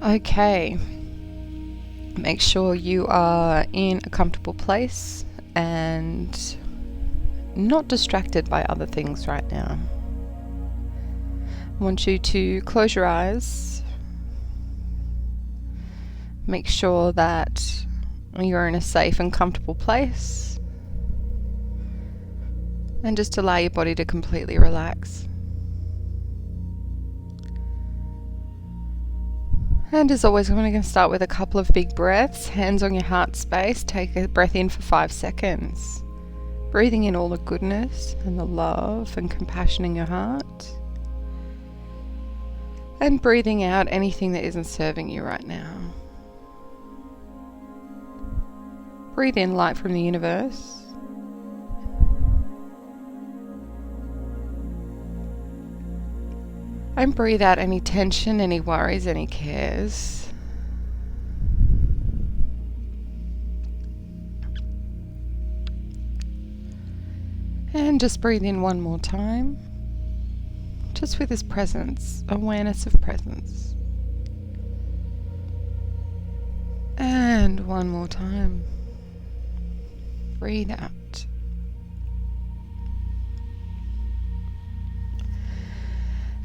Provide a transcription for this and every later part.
Okay, make sure you are in a comfortable place and not distracted by other things right now. I want you to close your eyes. Make sure that you're in a safe and comfortable place, and just allow your body to completely relax. And as always, I'm going to start with a couple of big breaths, hands on your heart space. Take a breath in for 5 seconds, breathing in all the goodness and the love and compassion in your heart, and breathing out anything that isn't serving you right now. Breathe in light from the universe. And breathe out any tension, any worries, any cares. And just breathe in one more time. Just with this presence, awareness of presence. And one more time. Breathe out.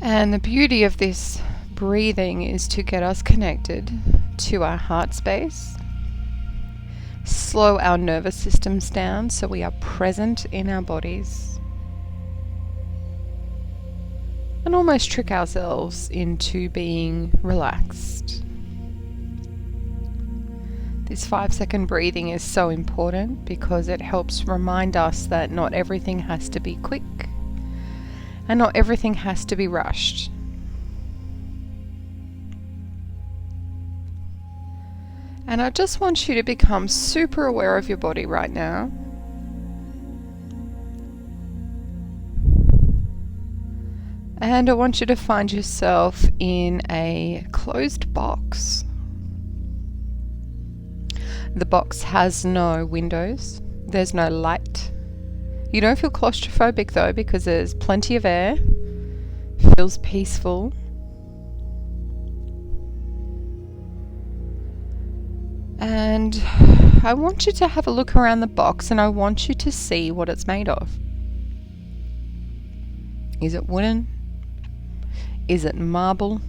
And the beauty of this breathing is to get us connected to our heart space, slow our nervous systems down so we are present in our bodies, and almost trick ourselves into being relaxed. This 5-second breathing is so important because it helps remind us that not everything has to be quick. And not everything has to be rushed. And I just want you to become super aware of your body right now. And I want you to find yourself in a closed box. The box has no windows. There's no light. You don't feel claustrophobic though, because there's plenty of air. Feels peaceful. And I want you to have a look around the box, and I want you to see what it's made of. Is it wooden? Is it marble?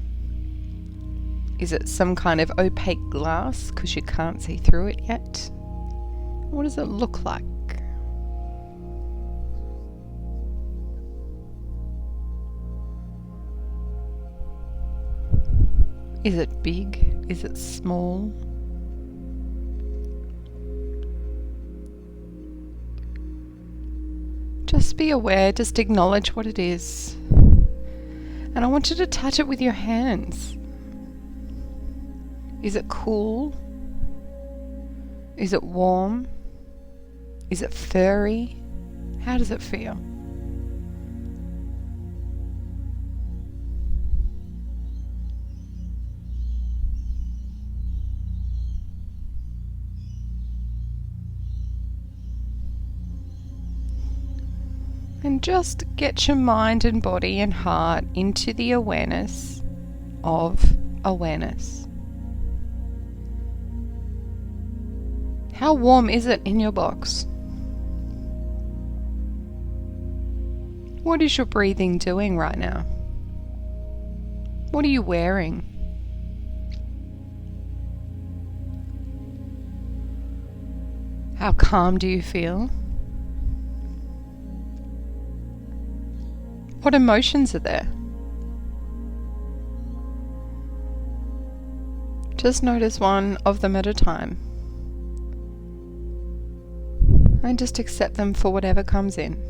Is it some kind of opaque glass because you can't see through it yet? What does it look like? Is it big? Is it small? Just be aware, just acknowledge what it is. And I want you to touch it with your hands. Is it cool? Is it warm? Is it furry? How does it feel? And just get your mind and body and heart into the awareness of awareness. How warm is it in your box? What is your breathing doing right now? What are you wearing? How calm do you feel? What emotions are there? Just notice one of them at a time. And just accept them for whatever comes in.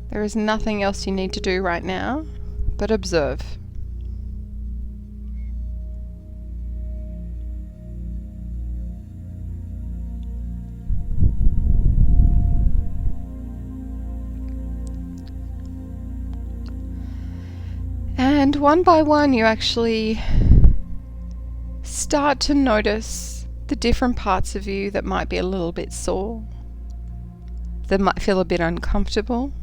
There is nothing else you need to do right now but observe. And one by one, you actually start to notice the different parts of you that might be a little bit sore, that might feel a bit uncomfortable,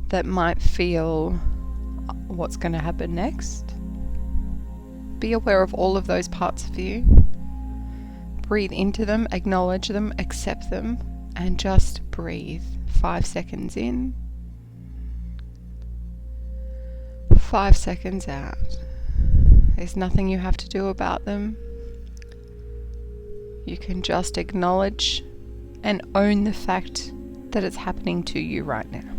that might feel what's going to happen next. Be aware of all of those parts of you. Breathe into them, acknowledge them, accept them, and just breathe. 5 seconds in, 5 seconds out. There's nothing you have to do about them. You can just acknowledge and own the fact that it's happening to you right now.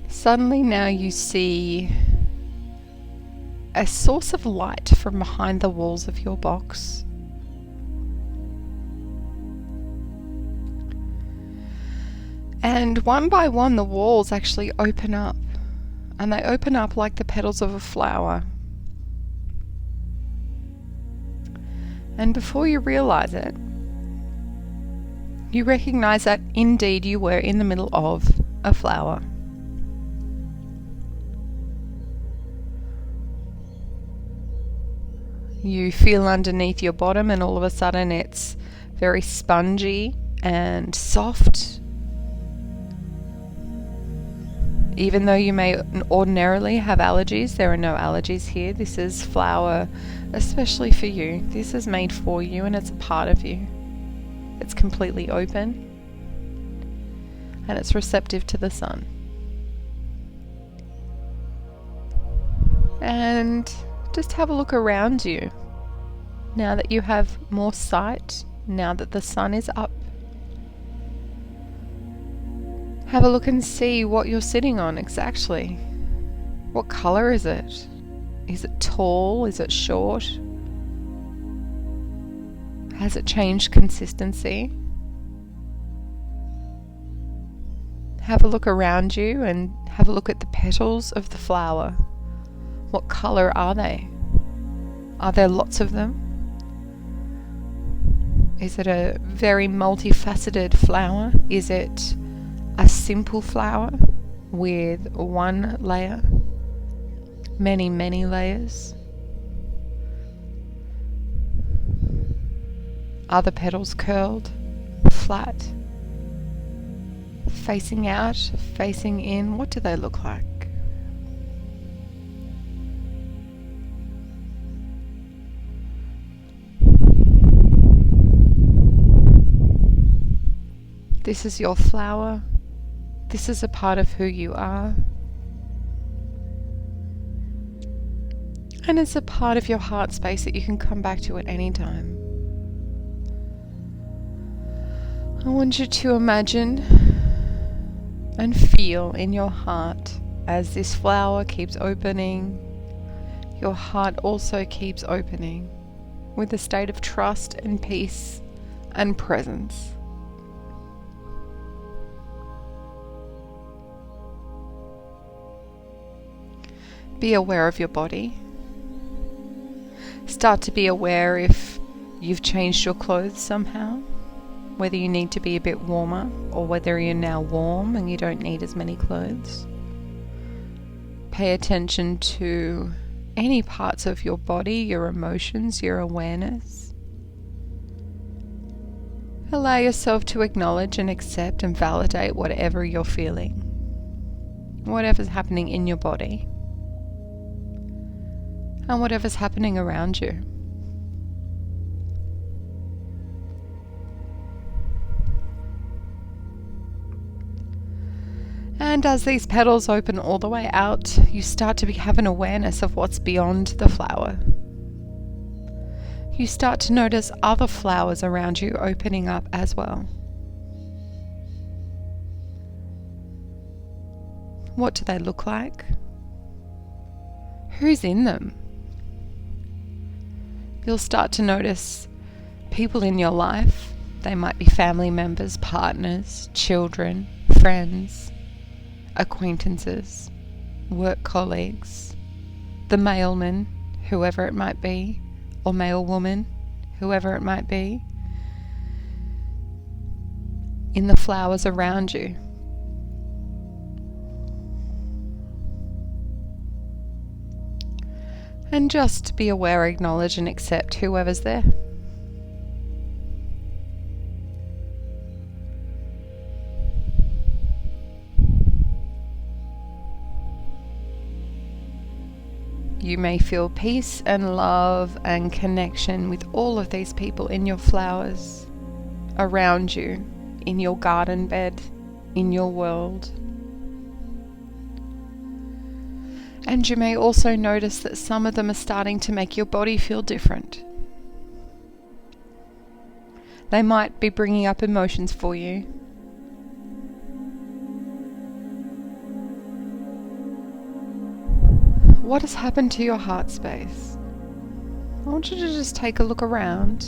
Suddenly now you see a source of light from behind the walls of your box. And one by one the walls actually open up. And they open up like the petals of a flower. And before you realize it, you recognize that indeed you were in the middle of a flower. You feel underneath your bottom, and all of a sudden it's very spongy and soft. Even though you may ordinarily have allergies, there are no allergies here. This is flower especially for you. This is made for you, and it's a part of you. It's completely open and it's receptive to the sun. And just have a look around you. Now that you have more sight, now that the sun is up, have a look and see what you're sitting on exactly. What color is it? Is it tall? Is it short? Has it changed consistency? Have a look around you and have a look at the petals of the flower. What color are they? Are there lots of them? Is it a very multifaceted flower? Is it a simple flower with one layer? Many, many layers? Are the petals curled, flat, facing out, facing in? What do they look like? This is your flower. This is a part of who you are. And it's a part of your heart space that you can come back to at any time. I want you to imagine and feel in your heart as this flower keeps opening, your heart also keeps opening with a state of trust and peace and presence. Be aware of your body. Start to be aware if you've changed your clothes somehow, whether you need to be a bit warmer or whether you're now warm and you don't need as many clothes. Pay attention to any parts of your body, your emotions, your awareness. Allow yourself to acknowledge and accept and validate whatever you're feeling, whatever's happening in your body, and whatever's happening around you. And as these petals open all the way out, you start to have an awareness of what's beyond the flower. You start to notice other flowers around you opening up as well. What do they look like? Who's in them? You'll start to notice people in your life. They might be family members, partners, children, friends, acquaintances, work colleagues, the mailman, whoever it might be, or mailwoman, whoever it might be, in the flowers around you. And just be aware, acknowledge and accept whoever's there. You may feel peace and love and connection with all of these people in your flowers, around you, in your garden bed, in your world. And you may also notice that some of them are starting to make your body feel different. They might be bringing up emotions for you. What has happened to your heart space? I want you to just take a look around.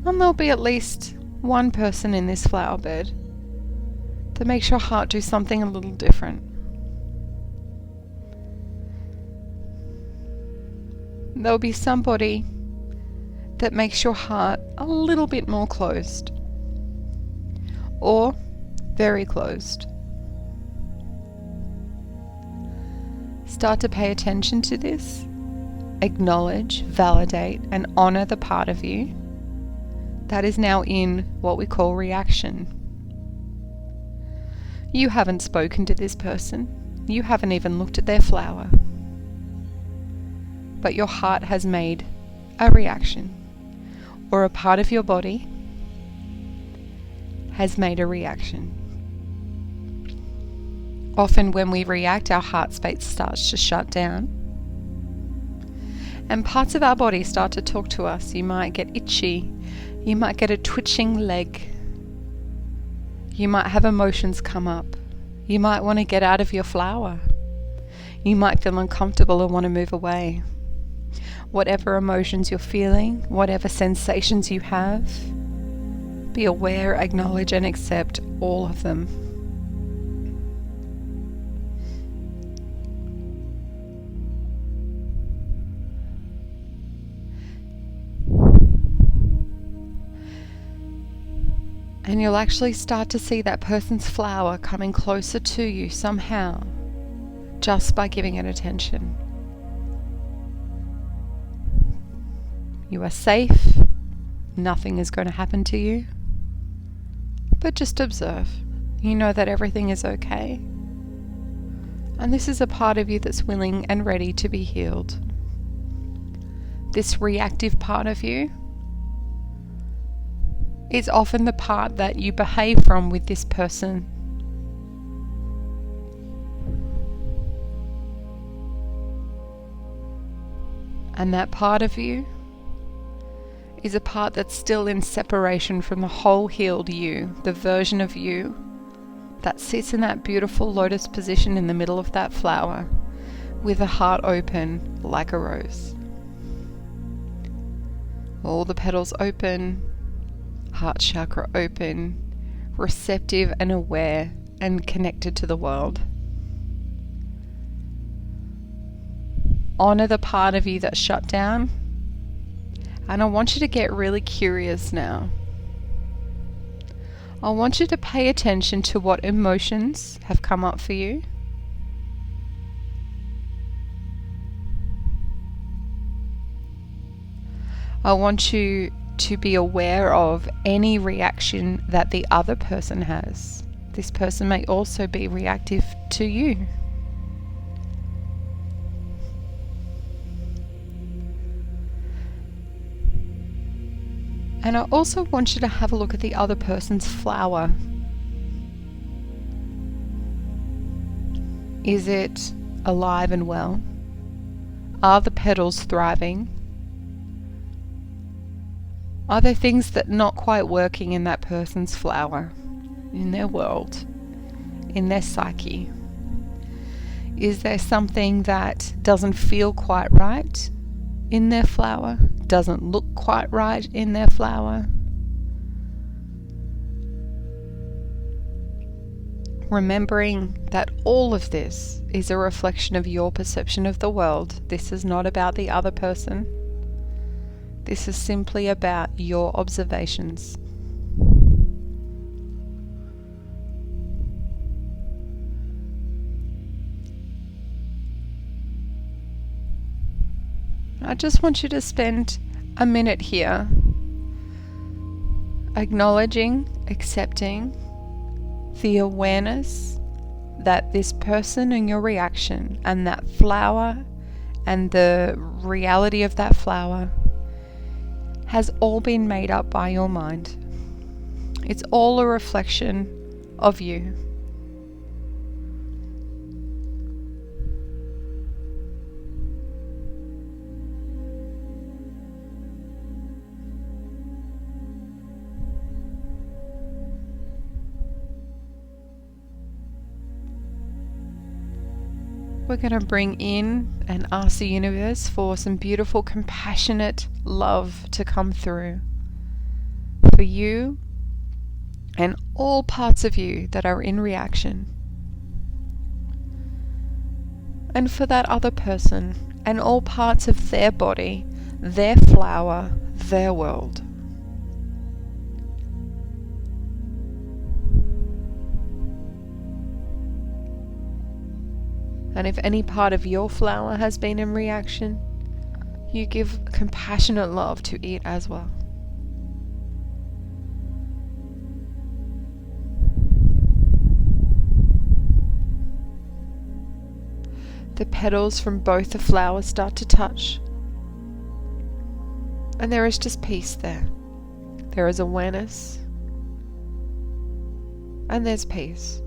And there'll be at least one person in this flower bed that makes your heart do something a little different. There'll be somebody that makes your heart a little bit more closed, or very closed. Start to pay attention to this. Acknowledge, validate, and honor the part of you that is now in what we call reaction. You haven't spoken to this person. You haven't even looked at their flower. But your heart has made a reaction, or a part of your body has made a reaction. Often when we react, our heart space starts to shut down, and parts of our body start to talk to us. You might get itchy. You might get a twitching leg. You might have emotions come up. You might want to get out of your flower. You might feel uncomfortable and want to move away. Whatever emotions you're feeling, whatever sensations you have, be aware, acknowledge, and accept all of them. And you'll actually start to see that person's flower coming closer to you somehow, just by giving it attention. You are safe. Nothing is going to happen to you. But just observe. You know that everything is okay. And this is a part of you that's willing and ready to be healed. This reactive part of you is often the part that you behave from with this person. And that part of you is a part that's still in separation from the whole healed you, the version of you that sits in that beautiful lotus position in the middle of that flower with a heart open like a rose. All the petals open, heart chakra open, receptive and aware and connected to the world. Honor the part of you that's shut down. And I want you to get really curious now. I want you to pay attention to what emotions have come up for you. I want you to be aware of any reaction that the other person has. This person may also be reactive to you. And I also want you to have a look at the other person's flower. Is it alive and well? Are the petals thriving? Are there things that are not quite working in that person's flower, in their world, in their psyche? Is there something that doesn't feel quite right in their flower? Doesn't look quite right in their flower? Remembering that all of this is a reflection of your perception of the world. This is not about the other person. This is simply about your observations. I just want you to spend a minute here acknowledging, accepting the awareness that this person and your reaction and that flower and the reality of that flower has all been made up by your mind. It's all a reflection of you. We're going to bring in and ask the universe for some beautiful, compassionate love to come through for you and all parts of you that are in reaction, and for that other person and all parts of their body, their flower, their world. And if any part of your flower has been in reaction, you give compassionate love to it as well. The petals from both the flowers start to touch, and there is just peace there. There is awareness, and there's peace.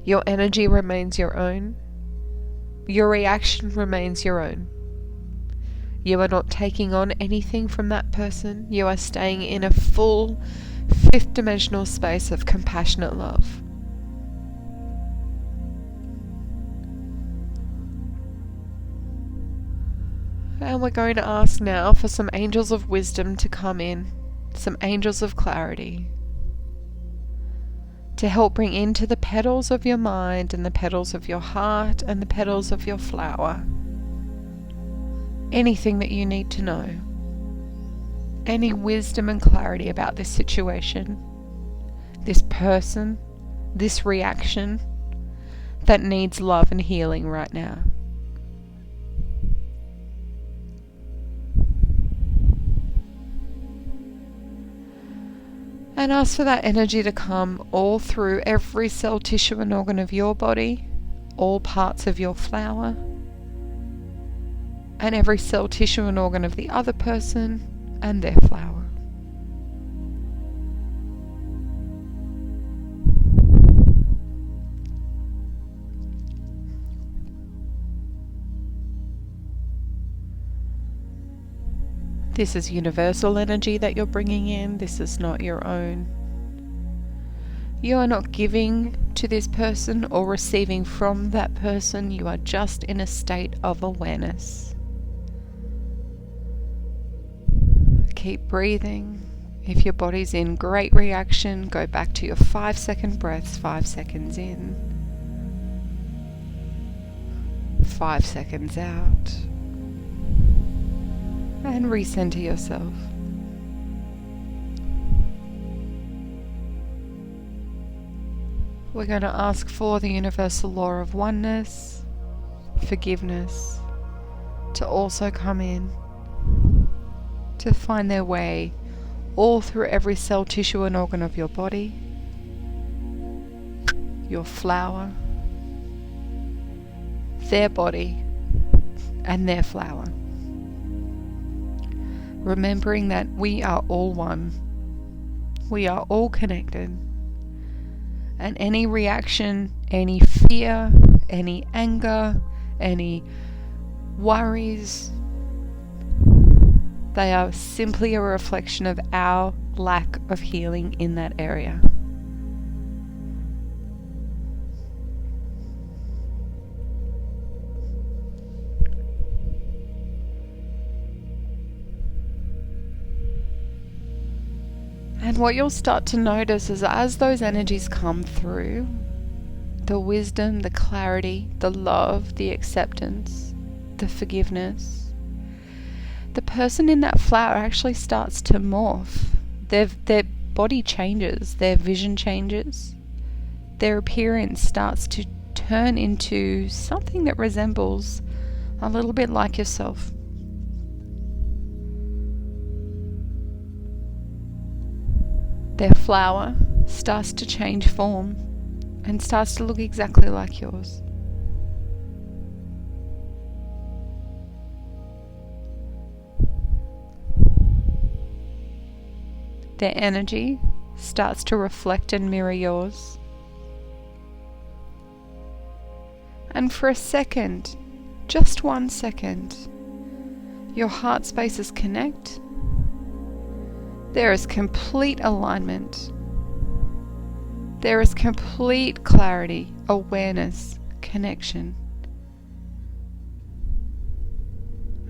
Your energy remains your own. Your reaction remains your own. You are not taking on anything from that person. You are staying in a full fifth dimensional space of compassionate love. And we're going to ask now for some angels of wisdom to come in, some angels of clarity, to help bring into the petals of your mind and the petals of your heart and the petals of your flower anything that you need to know, any wisdom and clarity about this situation, this person, this reaction that needs love and healing right now. And ask for that energy to come all through every cell, tissue and organ of your body, all parts of your flower, and every cell, tissue and organ of the other person and their flower. This is universal energy that you're bringing in. This is not your own. You are not giving to this person or receiving from that person. You are just in a state of awareness. Keep breathing. If your body's in great reaction, go back to your 5-second breaths. 5 seconds in, 5 seconds out. And recenter yourself. We're going to ask for the universal law of oneness, forgiveness, to also come in, to find their way all through every cell, tissue and organ of your body, your flower, their body, and their flower. Remembering that we are all one. We are all connected. And any reaction, any fear, any anger, any worries, they are simply a reflection of our lack of healing in that area. And what you'll start to notice is as those energies come through, the wisdom, the clarity, the love, the acceptance, the forgiveness, the person in that flower actually starts to morph. Their body changes, their vision changes, their appearance starts to turn into something that resembles a little bit like yourself. Their flower starts to change form and starts to look exactly like yours. Their energy starts to reflect and mirror yours. And for a second, just 1 second, your heart spaces connect. There is complete alignment. There is complete clarity, awareness, connection.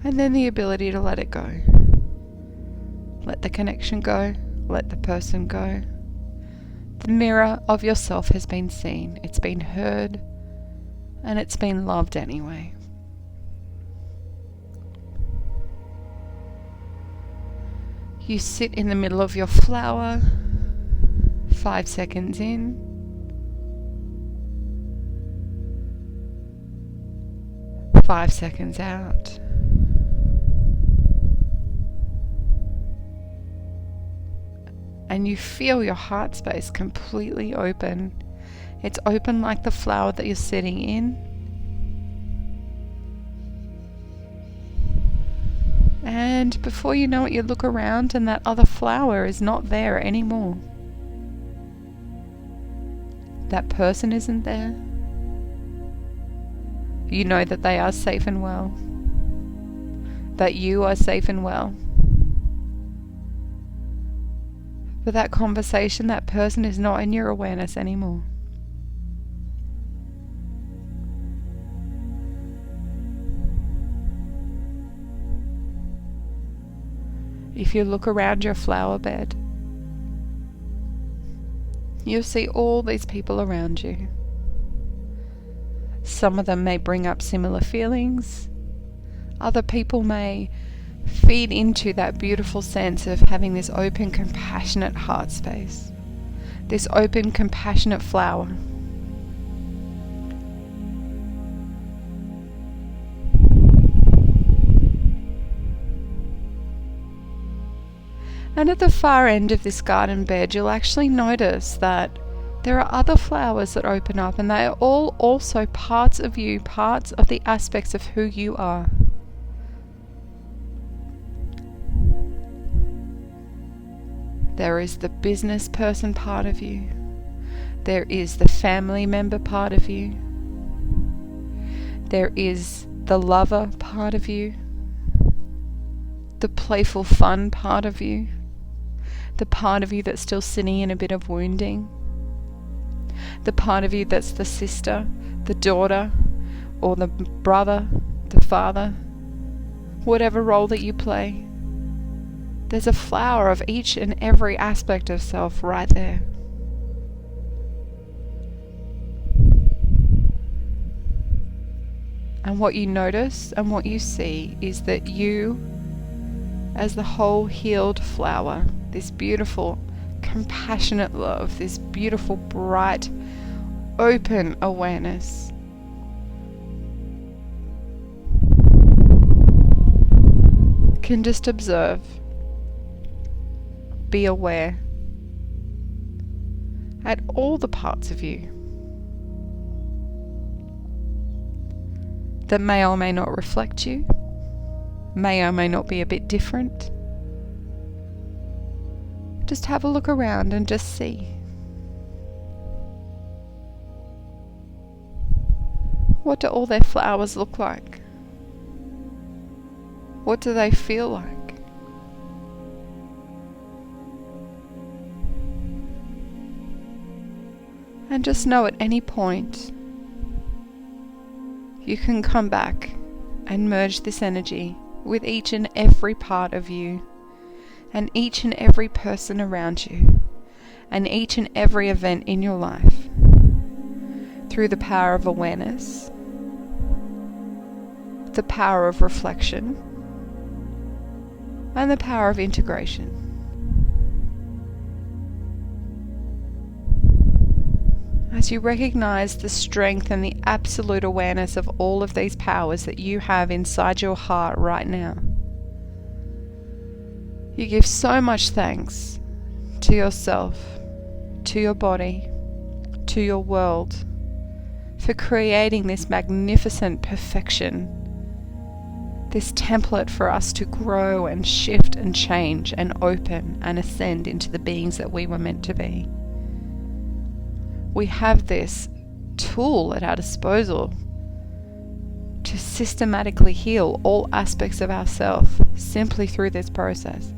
And then the ability to let it go. Let the connection go. Let the person go. The mirror of yourself has been seen. It's been heard. And it's been loved anyway. You sit in the middle of your flower. 5 seconds in. 5 seconds out. And you feel your heart space completely open. It's open like the flower that you're sitting in. And before you know it, you look around and that other flower is not there anymore. That person isn't there. You know that they are safe and well. That you are safe and well. But that conversation, that person is not in your awareness anymore. If you look around your flower bed, you'll see all these people around you. Some of them may bring up similar feelings. Other people may feed into that beautiful sense of having this open, compassionate heart space. This open, compassionate flower. And at the far end of this garden bed, you'll actually notice that there are other flowers that open up, and they are all also parts of you, parts of the aspects of who you are. There is the business person part of you. There is the family member part of you. There is the lover part of you. The playful fun part of you. The part of you that's still sitting in a bit of wounding. The part of you that's the sister, the daughter, or the brother, the father. Whatever role that you play. There's a flower of each and every aspect of self right there. And what you notice and what you see is that you, as the whole healed flower, this beautiful, compassionate love, this beautiful, bright, open awareness, can just observe, be aware at all the parts of you that may or may not reflect you, may or may not be a bit different. Just have a look around and just see. What do all their flowers look like? What do they feel like? And just know at any point you can come back and merge this energy with each and every part of you, and each and every person around you, and each and every event in your life, through the power of awareness, the power of reflection, and the power of integration. As you recognize the strength and the absolute awareness of all of these powers that you have inside your heart right now, you give so much thanks to yourself, to your body, to your world, for creating this magnificent perfection, this template for us to grow and shift and change and open and ascend into the beings that we were meant to be. We have this tool at our disposal to systematically heal all aspects of ourselves simply through this process.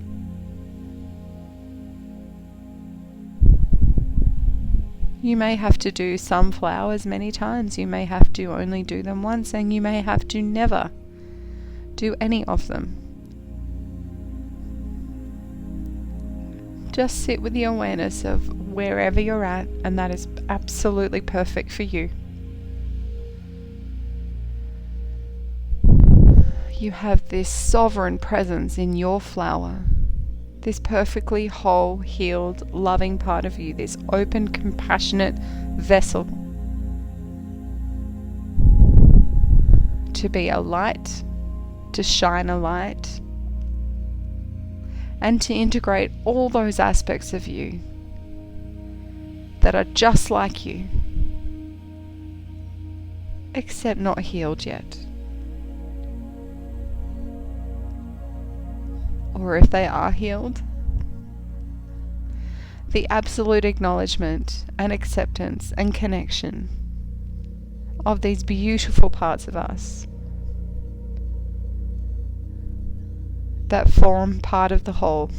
You may have to do some flowers many times, you may have to only do them once, and you may have to never do any of them. Just sit with the awareness of wherever you're at, and that is absolutely perfect for you. You have this sovereign presence in your flower, this perfectly whole, healed, loving part of you, this open, compassionate vessel to be a light, to shine a light, and to integrate all those aspects of you that are just like you, except not healed yet. Or if they are healed, the absolute acknowledgement and acceptance and connection of these beautiful parts of us that form part of the whole.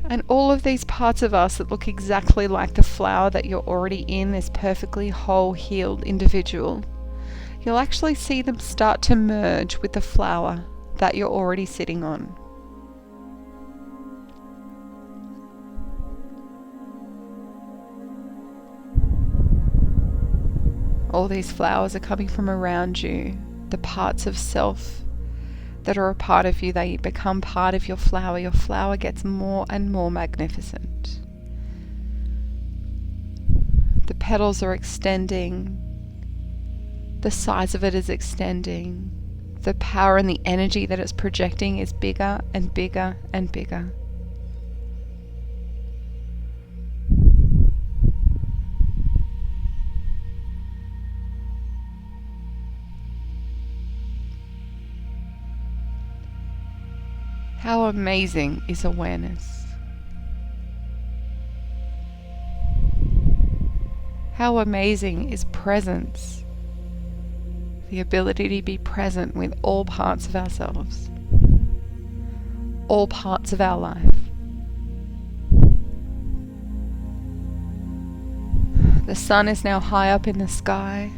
And all of these parts of us that look exactly like the flower that you're already in, this perfectly whole, healed individual, you'll actually see them start to merge with the flower that you're already sitting on. All these flowers are coming from around you, the parts of self that are a part of you, they become part of your flower. Your flower gets more and more magnificent. The petals are extending. The size of it is extending. The power and the energy that it's projecting is bigger and bigger and bigger. How amazing is awareness? How amazing is presence? The ability to be present with all parts of ourselves, all parts of our life. The sun is now high up in the sky.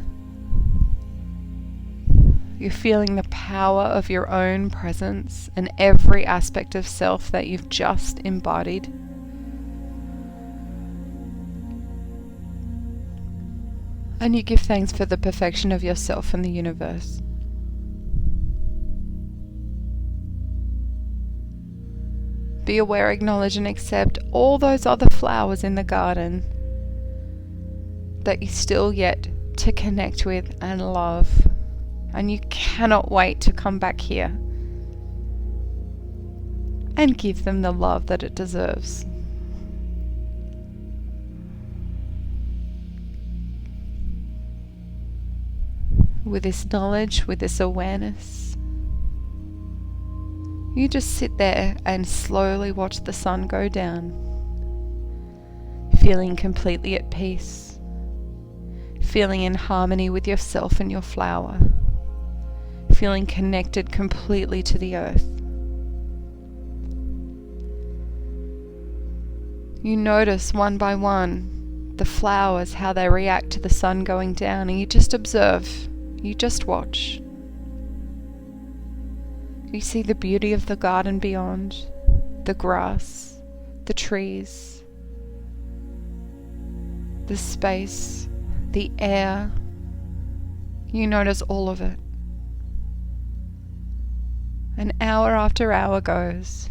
You're feeling the power of your own presence and every aspect of self that you've just embodied. And you give thanks for the perfection of yourself and the universe. Be aware, acknowledge, and accept all those other flowers in the garden that you still yet to connect with and love. And you cannot wait to come back here and give them the love that it deserves. With this knowledge, with this awareness, you just sit there and slowly watch the sun go down, feeling completely at peace, feeling in harmony with yourself and your flower, feeling connected completely to the earth. You notice one by one the flowers, how they react to the sun going down, and you just observe, you just watch. You see the beauty of the garden beyond, the grass, the trees, the space, the air. You notice all of it. An hour after hour goes,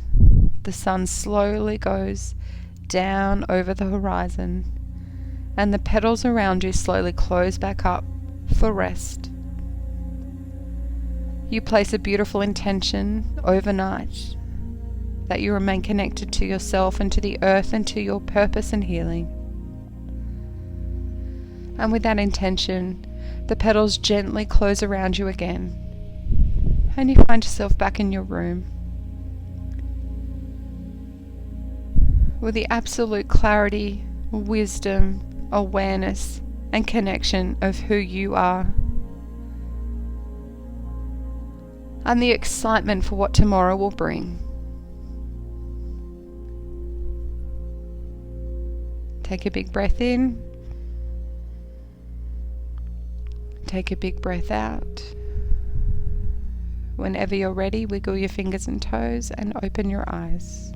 the sun slowly goes down over the horizon, and the petals around you slowly close back up for rest. You place a beautiful intention overnight that you remain connected to yourself and to the earth and to your purpose and healing. And with that intention, the petals gently close around you again, and you find yourself back in your room with the absolute clarity, wisdom, awareness, and connection of who you are, and the excitement for what tomorrow will bring. Take a big breath in. Take a big breath out. Whenever you're ready, wiggle your fingers and toes and open your eyes.